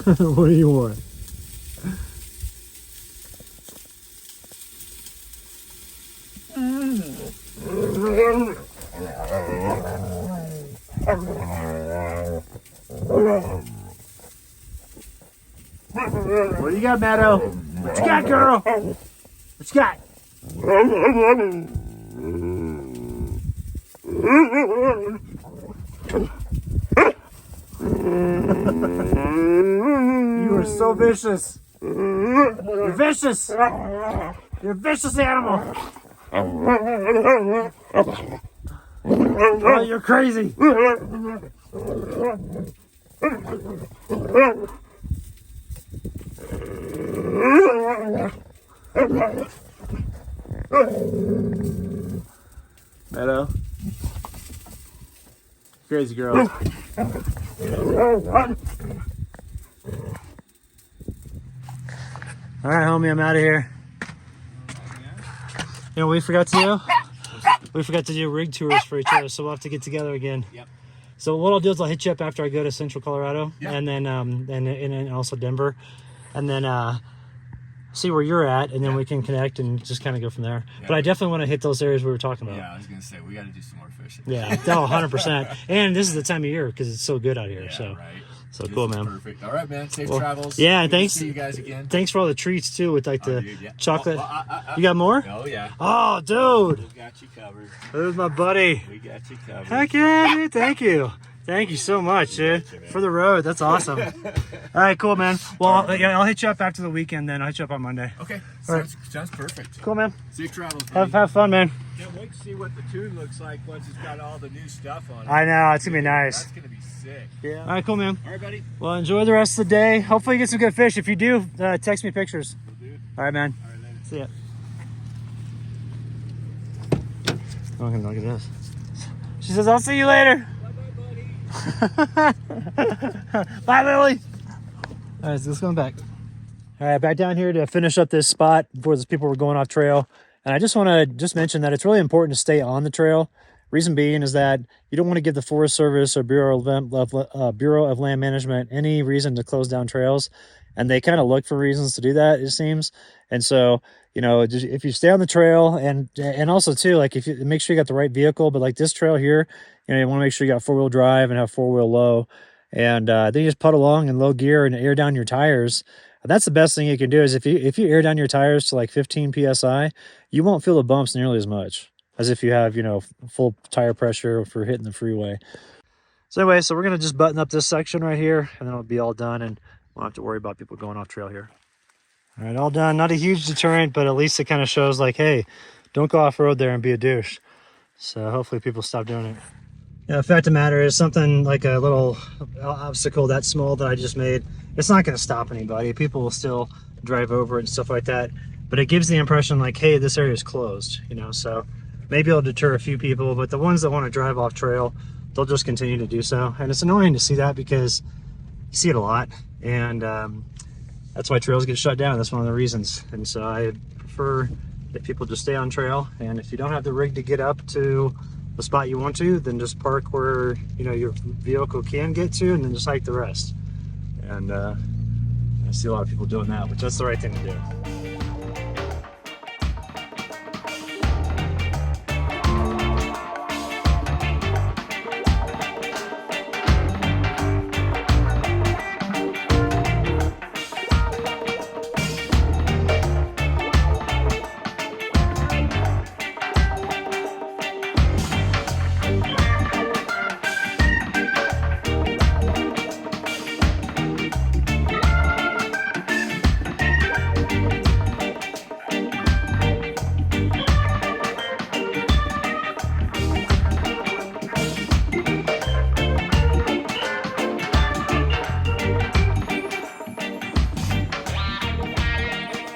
What do you want? What do you got, Meadow? What you got, girl? What you got? You are so vicious. You're vicious. You're a vicious animal. Oh, you're crazy. Meadow. Crazy girl. All right, homie, I'm out of here. You know what we forgot to do? We forgot to do rig tours for each other, so we'll have to get together again. Yep. So what I'll do is I'll hit you up after I go to Central Colorado, Yep. and then also Denver, and then see where you're at, and then we can connect and just kind of go from there. But I definitely want to hit those areas we were talking about. Yeah, I was gonna say we got to do some more fishing. Yeah, 100%. And this is the time of year because it's so good out here. Yeah, so. right. So This cool, is man. Perfect. All right, man. Safe travels. Yeah, Good to thanks. see you guys again. Thanks for all the treats too, with like the Dude, yeah. chocolate. You got more? Oh yeah. Oh, dude. We got you covered. There's my buddy. We got you covered. Heck yeah, dude. Thank you. Thank you so much, dude, for the road. That's awesome. All right, cool, man. Well, I'll hit you up after the weekend, then. I'll hit you up on Monday. Okay. All right. Sounds perfect. Cool, man. Safe travels. Buddy. Have fun, man. Can't wait to see what the tune looks like once it's got all the new stuff on it. I know. It's going to be nice. That's gonna be sick. Yeah. All right, cool, man. All right, buddy. Well, enjoy the rest of the day. Hopefully you get some good fish. If you do, text me pictures. Will do. All right, man. All right, later. See ya. Oh, look at this. She says, I'll see you later. Bye, buddy. Bye, Lily. All right, so let's go back. All right, back down here to finish up this spot before those people were going off trail. And I just want to mention that it's really important to stay on the trail. Reason being is that you don't want to give the Forest Service or Bureau of Land Management any reason to close down trails. And they kind of look for reasons to do that, it seems. And so, you know, if you stay on the trail and also too, like if you make sure you got the right vehicle, but like this trail here, you know, you want to make sure you got 4-wheel drive and have 4-wheel low. And then you just putt along in low gear and air down your tires. And that's the best thing you can do is if you air down your tires to like 15 PSI, you won't feel the bumps nearly as much as if you have, you know, full tire pressure for hitting the freeway. So anyway, so we're going to just button up this section right here and then it'll be all done and we won't have to worry about people going off trail here. All right, all done. Not a huge deterrent, but at least it kind of shows like, hey, don't go off road there and be a douche. So hopefully people stop doing it. Yeah, the fact of the matter is something like a little obstacle that small that I just made, it's not going to stop anybody. People will still drive over it and stuff like that. But it gives the impression like, hey, this area is closed, you know, so maybe it'll deter a few people, but the ones that want to drive off trail, they'll just continue to do so. And it's annoying to see that because you see it a lot. And that's why trails get shut down. That's one of the reasons. And so I prefer that people just stay on trail. And if you don't have the rig to get up to the spot you want to, then just park where, you know, your vehicle can get to and then just hike the rest. And I see a lot of people doing that, which that's the right thing to do.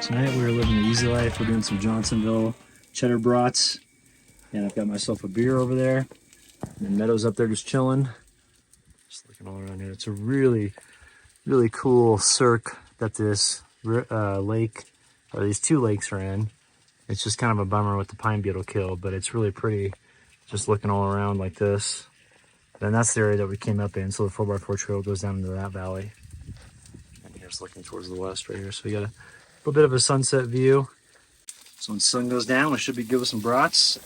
Tonight we were living the easy life. We're doing some Johnsonville cheddar brats. And I've got myself a beer over there. And Meadow's up there just chilling. Just looking all around here. It's a really, really cool cirque that this lake, or these two lakes are in. It's just kind of a bummer with the pine beetle kill, but it's really pretty just looking all around like this. And that's the area that we came up in. So the 4x4 trail goes down into that valley. Just looking towards the west right here. So we got a little bit of a sunset view. So when the sun goes down, we should be good with some brats.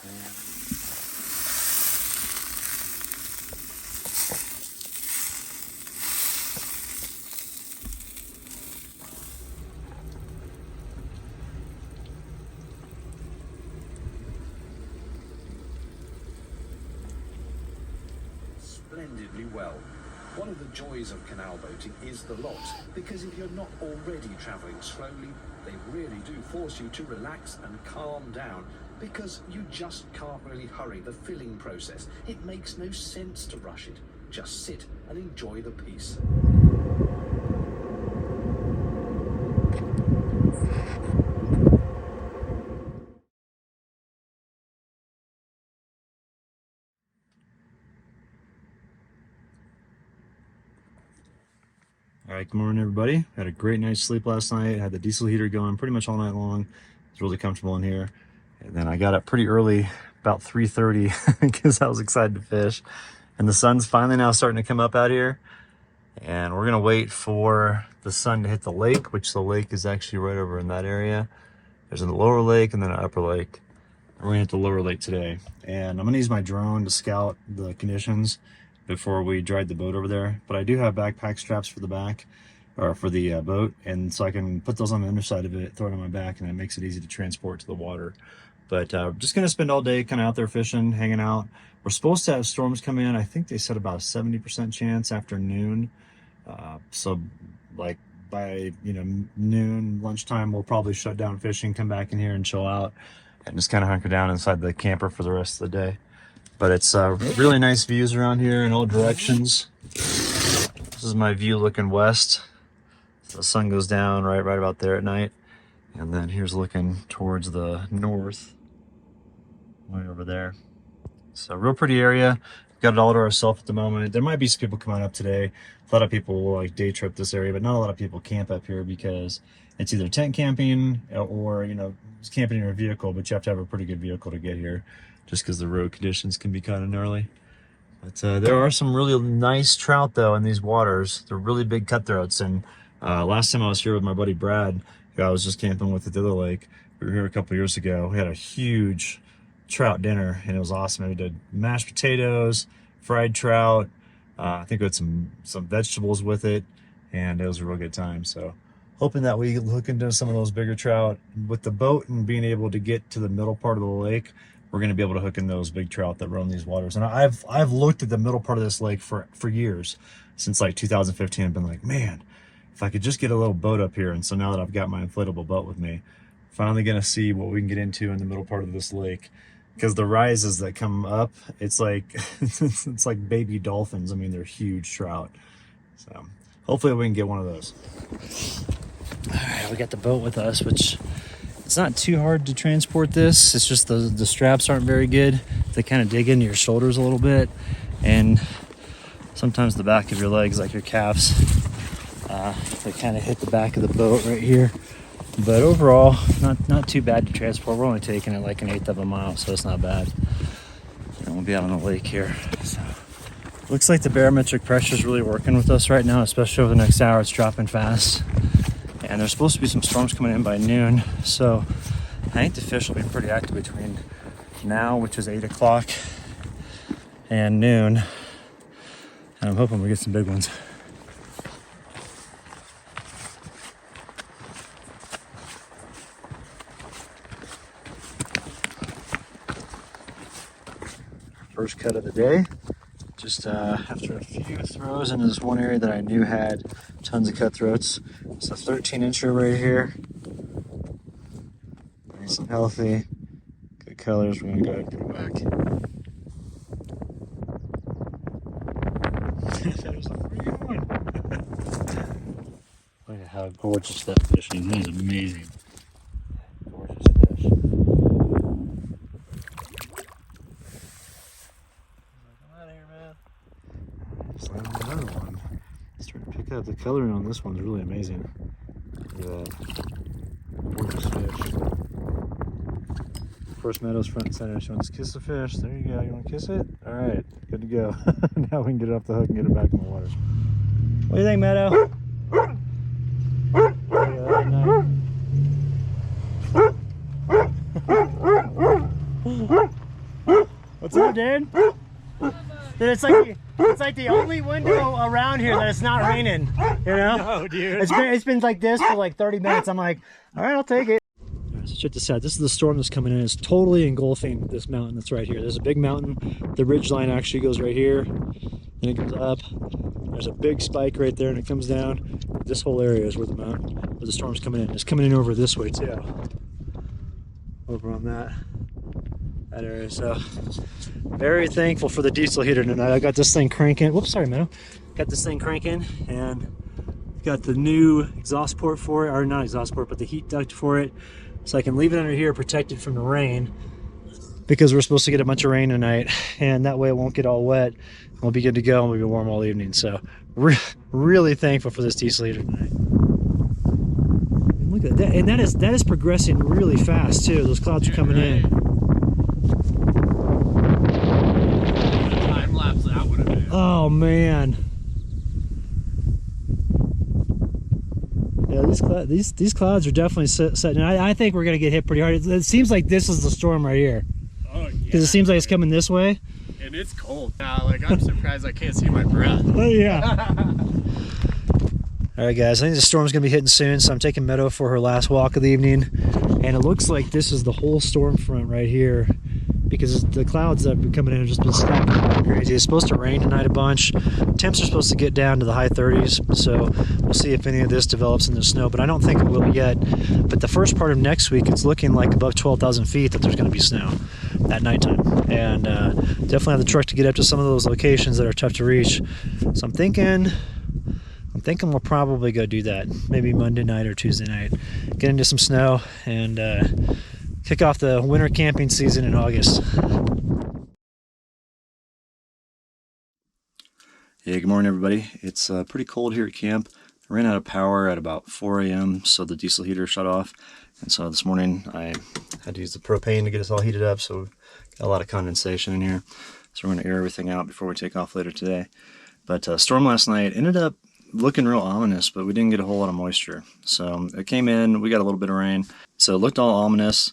Splendidly well. One of the joys of canal boating is the lot, because if you're not already travelling slowly, they really do force you to relax and calm down, because you just can't really hurry the filling process. It makes no sense to rush it. Just sit and enjoy the peace. All right, good morning, everybody. Had a great night's sleep last night. Had the diesel heater going pretty much all night long. It's really comfortable in here. And then I got up pretty early, about 3:30, because I was excited to fish. And the sun's finally now starting to come up out here. And we're gonna wait for the sun to hit the lake, which the lake is actually right over in that area. There's a lower lake and then an upper lake. We're gonna hit the lower lake today. And I'm gonna use my drone to scout the conditions before we drive the boat over there. But I do have backpack straps for the back, or for the boat, and so I can put those on the underside of it, throw it on my back, and it makes it easy to transport to the water. But just gonna spend all day kind of out there fishing, hanging out. We're supposed to have storms come in. I think they said about a 70% chance after noon. So like by noon, lunchtime, we'll probably shut down fishing, come back in here and chill out, and just kind of hunker down inside the camper for the rest of the day. But it's really nice views around here in all directions. This is my view looking west. The sun goes down right about there at night. And then here's looking towards the north, way over there. So real pretty area. Got it all to ourselves at the moment. There might be some people coming up today. A lot of people will like day trip this area, but not a lot of people camp up here because it's either tent camping or, camping in your vehicle, but you have to have a pretty good vehicle to get here just because the road conditions can be kind of gnarly. But there are some really nice trout though in these waters. They're really big cutthroats. And last time I was here with my buddy Brad, who I was just camping with at the other lake, we were here a couple years ago. We had a huge trout dinner and it was awesome. We did mashed potatoes, fried trout. I think we had some vegetables with it, and it was a real good time. So hoping that we hook into some of those bigger trout with the boat, and being able to get to the middle part of the lake, we're going to be able to hook in those big trout that roam these waters. And I've looked at the middle part of this lake for years, since like 2015. I've been like, man, if I could just get a little boat up here. And so now that I've got my inflatable boat with me, finally going to see what we can get into in the middle part of this lake. Because the rises that come up, it's like it's like baby dolphins. I mean, they're huge trout. So hopefully we can get one of those. All right, we got the boat with us, which it's not too hard to transport this. It's just the straps aren't very good. They kind of dig into your shoulders a little bit, and sometimes the back of your legs, like your calves, they kind of hit the back of the boat right here. But overall, not too bad to transport. We're only taking it like 1/8 of a mile, so it's not bad. And we'll be out on the lake here. So looks like the barometric pressure is really working with us right now, especially over the next hour. It's dropping fast. And there's supposed to be some storms coming in by noon. So I think the fish will be pretty active between now, which is 8 o'clock, and noon. And I'm hoping we get some big ones. First cut of the day, just after a few throws into this one area that I knew had tons of cutthroats. It's a 13-incher right here, nice and healthy, good colors. We're gonna go ahead and put it back. That was a pretty good one. Look at how gorgeous that fish is. That is amazing. Gorgeous fish. Another one. Starting to pick up. The coloring on this one's really amazing. Look at that. Gorgeous fish. Of course, Meadow's front and center. She wants to kiss the fish. There you go. You want to kiss it? All right. Good to go. Now we can get it off the hook and get it back in the water. What do you think, Meadow? know, dude. Dude, it's like the only window around here that it's not raining. You know? No, dude. It's been like this for like 30 minutes. I'm like, all right, I'll take it. All right, so check this out. This is the storm that's coming in. It's totally engulfing this mountain that's right here. There's a big mountain. The ridge line actually goes right here. Then it goes up. There's a big spike right there, and it comes down. This whole area is where the storm's coming in. It's coming in over this way too. Over on that area. So very thankful for the diesel heater tonight. I got this thing cranking. Whoops, sorry, Meadow. Got this thing cranking, and got the new exhaust port for it, or not exhaust port, but the heat duct for it, so I can leave it under here protected from the rain, because we're supposed to get a bunch of rain tonight, and that way it won't get all wet. We'll be good to go, and we'll be warm all evening. So really thankful for this diesel heater tonight. And look at that, and that is progressing really fast too. Those clouds are coming in. Time lapse that would have been. Oh man. Yeah, these clouds are definitely setting. I think we're gonna get hit pretty hard. It seems like this is the storm right here. Oh yeah. Because it seems like it's coming this way. And it's cold now. Like, I'm surprised I can't see my breath. Oh yeah. All right, guys. I think the storm's gonna be hitting soon, so I'm taking Meadow for her last walk of the evening, and it looks like this is the whole storm front right here, because the clouds that have been coming in have just been stacking like crazy. It's supposed to rain tonight a bunch. Temps are supposed to get down to the high 30s, so we'll see if any of this develops into snow, but I don't think it will yet. But the first part of next week, it's looking like above 12,000 feet that there's going to be snow at nighttime, and definitely have the truck to get up to some of those locations that are tough to reach. So I'm thinking we'll probably go do that, maybe Monday night or Tuesday night, get into some snow, and kick off the winter camping season in August. Hey, good morning everybody. It's pretty cold here at camp. I ran out of power at about 4 a.m. so the diesel heater shut off, and so this morning I had to use the propane to get us all heated up, so we've got a lot of condensation in here. So we're going to air everything out before we take off later today. But storm last night ended up looking real ominous, but we didn't get a whole lot of moisture. So it came in, we got a little bit of rain, so it looked all ominous.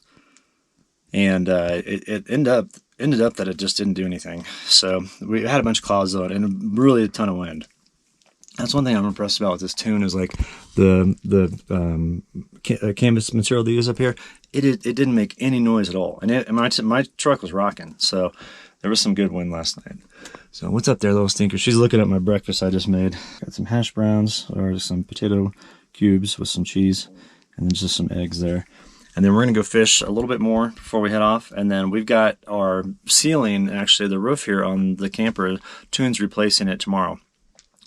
And it ended up that it just didn't do anything. So we had a bunch of clouds though, and really a ton of wind. That's one thing I'm impressed about with this tune is like the canvas material they use up here. It didn't make any noise at all, and my truck was rocking. So there was some good wind last night. So what's up there, little stinker? She's looking at my breakfast I just made. Got some hash browns, or some potato cubes with some cheese, and then just some eggs there. And then we're going to go fish a little bit more before we head off. And then we've got our ceiling, actually the roof here on the camper, Tune's replacing it tomorrow.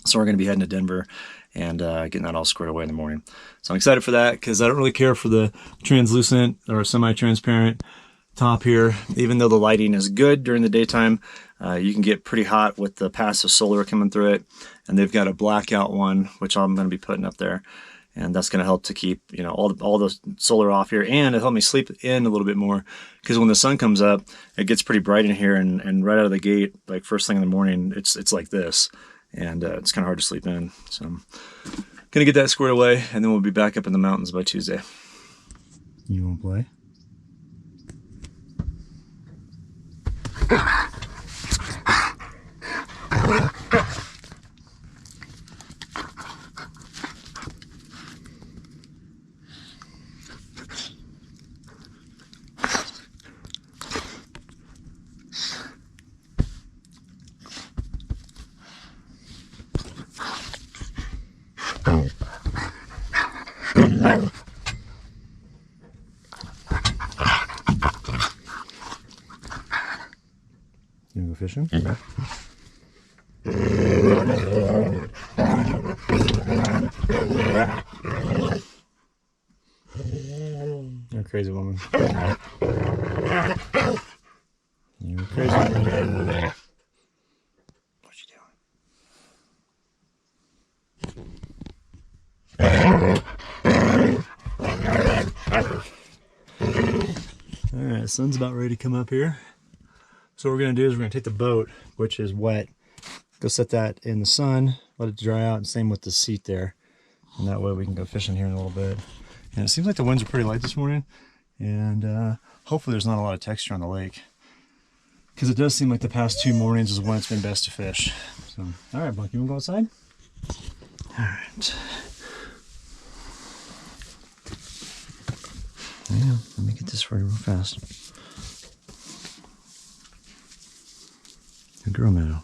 So we're going to be heading to Denver and getting that all squared away in the morning. So I'm excited for that, because I don't really care for the translucent or semi-transparent top here. Even though the lighting is good during the daytime, you can get pretty hot with the passive solar coming through it. And they've got a blackout one, which I'm going to be putting up there. And that's going to help to keep, you know, all the solar off here, and it helped me sleep in a little bit more, because when the sun comes up, it gets pretty bright in here, and right out of the gate, like first thing in the morning, it's like this, and it's kind of hard to sleep in. So I'm going to get that squared away, and then we'll be back up in the mountains by Tuesday. You want to play? You wanna go fishing? Yeah. You're a crazy woman. You're a crazy woman. What you doing? Alright, the sun's about ready to come up here. So what we're going to do is we're going to take the boat, which is wet, go set that in the sun, let it dry out, and same with the seat there. And that way we can go fishing here in a little bit. And it seems like the winds are pretty light this morning, and hopefully there's not a lot of texture on the lake. because it does seem like the past 2 mornings is when it's been best to fish. So, all right, Buck, you want to go outside? All right. Yeah, let me get this for you real fast. A girl minnow.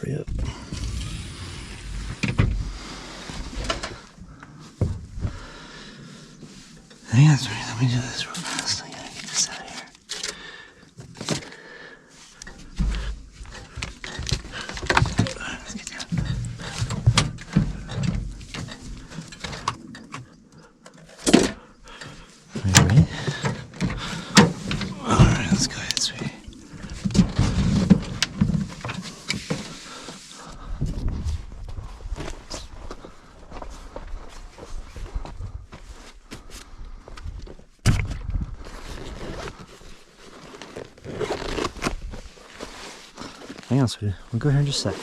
Hurry up. Hang on, sorry, let me do this real fast. I gotta get this out of here. Alright, let's get down. Are you ready? Alright, let's go ahead, sweetie. Hang on, sweetie. We'll go here in just a sec.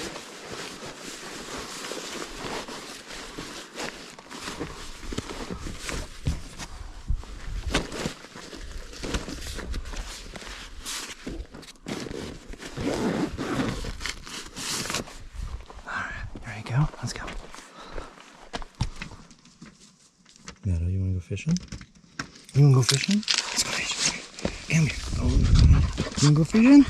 Alright, there you go. Let's go. Meadow, you wanna go fishing? You wanna go fishing? Let's go fishing. Come here. Oh, you wanna go fishing?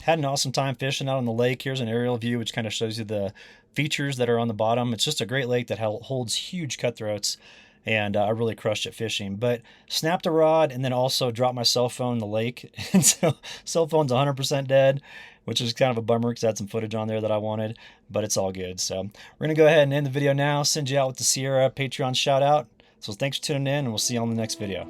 Had an awesome time fishing out on the lake. Here's an aerial view which kind of shows you the features that are on the bottom. It's just a great lake that holds huge cutthroats, and I really crushed it fishing. But snapped a rod and then also dropped my cell phone in the lake, and so cell phone's 100% dead, which is kind of a bummer because I had some footage on there that I wanted, but it's all good. So we're gonna go ahead and end the video now. Send you out with the Sierra Patreon shout out. So thanks for tuning in, and we'll see you on the next video.